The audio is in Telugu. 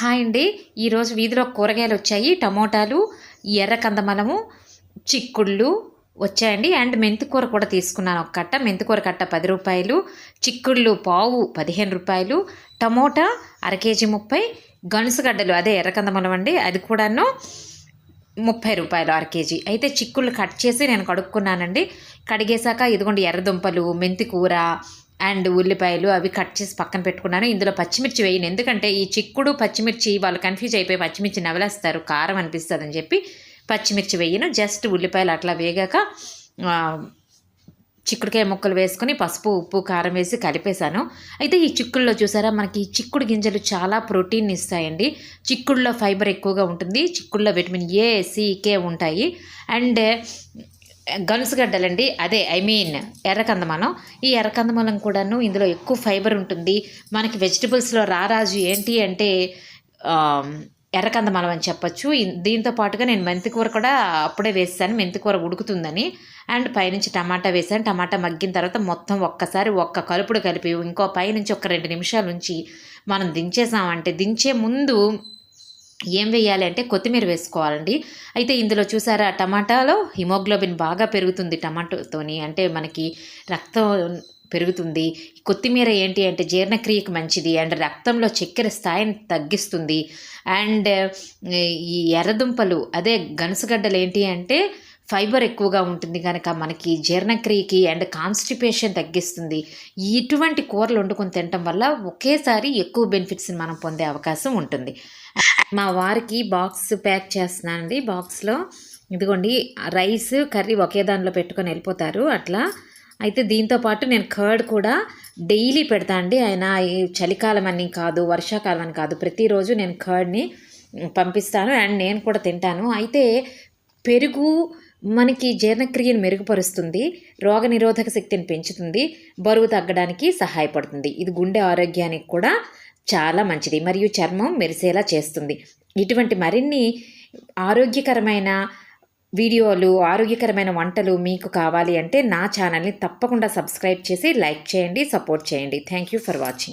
హాయ్ అండి. ఈరోజు వీధిలో కూరగాయలు వచ్చాయి. టమోటాలు, ఎర్ర కందమలము, చిక్కుళ్ళు వచ్చాయండి. అండ్ మెంతికూర కూడా తీసుకున్నాను ఒక కట్ట. మెంతికూర కట్ట రూ. 10, చిక్కుళ్ళు పావు రూ. 15, టమోటా అర కేజీ 30, గనుసుగడ్డలు అదే ఎర్ర కందమలం అండి, అది కూడాను రూ. 30 అర కేజీ. అయితే చిక్కుళ్ళు కట్ చేసి నేను కడుక్కున్నానండి. కడిగేశాక ఇదిగోండి ఎర్రదుంపలు, మెంతికూర అండ్ ఉల్లిపాయలు అవి కట్ చేసి పక్కన పెట్టుకున్నాను. ఇందులో పచ్చిమిర్చి వేయను, ఎందుకంటే ఈ చిక్కుడు పచ్చిమిర్చి వాళ్ళు కన్ఫ్యూజ్ అయిపోయి పచ్చిమిర్చి నవలేస్తారు, కారం అనిపిస్తుంది అని చెప్పి పచ్చిమిర్చి వేయను. జస్ట్ ఉల్లిపాయలు అట్లా వేగాక చిక్కుడుకాయ ముక్కలు వేసుకొని పసుపు ఉప్పు కారం వేసి కలిపేశాను. అయితే ఈ చిక్కుడులో చూసారా, మనకి చిక్కుడు గింజలు చాలా ప్రోటీన్ ఇస్తాయండి. చిక్కుడులో ఫైబర్ ఎక్కువగా ఉంటుంది. చిక్కుడులో విటమిన్ ఏ, సి, కే ఉంటాయి. అండ్ గనుసుగడ్డలండి, అదే ఎర్రకందమలం. ఈ ఎర్రకందమలం కూడాను ఇందులో ఎక్కువ ఫైబర్ ఉంటుంది. మనకి వెజిటబుల్స్లో రారాజు ఏంటి అంటే ఎర్రకందమలం అని చెప్పచ్చు. దీంతో పాటుగా నేను మెంతికూర కూడా అప్పుడే వేసాను, మెంతికూర ఉడుకుతుందని. అండ్ పైనుంచి టమాటా వేసాను. టమాటా మగ్గిన తర్వాత మొత్తం ఒక్కసారి కలుపుడు కలిపి ఇంకో పైనుంచి ఒక 2 నిమిషాల నుంచి మనం దించేసామంటే, దించే ముందు ఏం వేయాలి అంటే కొత్తిమీర వేసుకోవాలండి. అయితే ఇందులో చూసారా, టమాటాలో హిమోగ్లోబిన్ బాగా పెరుగుతుంది టమాటోతోని, అంటే మనకి రక్తం పెరుగుతుంది. కొత్తిమీర ఏంటి అంటే జీర్ణక్రియకు మంచిది అండ్ రక్తంలో చక్కెర స్థాయిని తగ్గిస్తుంది. అండ్ ఈ ఎర్రదుంపలు అదే గనుసుగడ్డలు ఏంటి అంటే ఫైబర్ ఎక్కువగా ఉంటుంది కనుక మనకి జీర్ణక్రియకి అండ్ కాన్స్టిపేషన్ తగ్గిస్తుంది. ఇటువంటి కూరలు వండుకొని తినటం వల్ల ఒకేసారి ఎక్కువ బెనిఫిట్స్ని మనం పొందే అవకాశం ఉంటుంది. మా వారికి బాక్స్ ప్యాక్ చేస్తున్నానండి. బాక్స్లో ఇదిగోండి రైస్ కర్రీ ఒకే దానిలో పెట్టుకొని వెళ్ళిపోతారు అట్లా. అయితే దీంతోపాటు నేను కర్డ్ కూడా డైలీ పెడతా అండి. ఆయన చలికాలం అని కాదు, వర్షాకాలం అని కాదు, ప్రతిరోజు నేను కర్డ్ని పంపిస్తాను అండ్ నేను కూడా తింటాను. అయితే పెరుగు మనకి జీర్ణక్రియను మెరుగుపరుస్తుంది, రోగనిరోధక శక్తిని పెంచుతుంది, బరువు తగ్గడానికి సహాయపడుతుంది. ఇది గుండె ఆరోగ్యానికి కూడా చాలా మంచిది మరియు చర్మం మెరిసేలా చేస్తుంది. ఇటువంటి మరిన్ని ఆరోగ్యకరమైన వీడియోలు, ఆరోగ్యకరమైన వంటలు మీకు కావాలి అంటే నా ఛానల్ని తప్పకుండా సబ్స్క్రైబ్ చేసి లైక్ చేయండి, సపోర్ట్ చేయండి. Thank you for watching.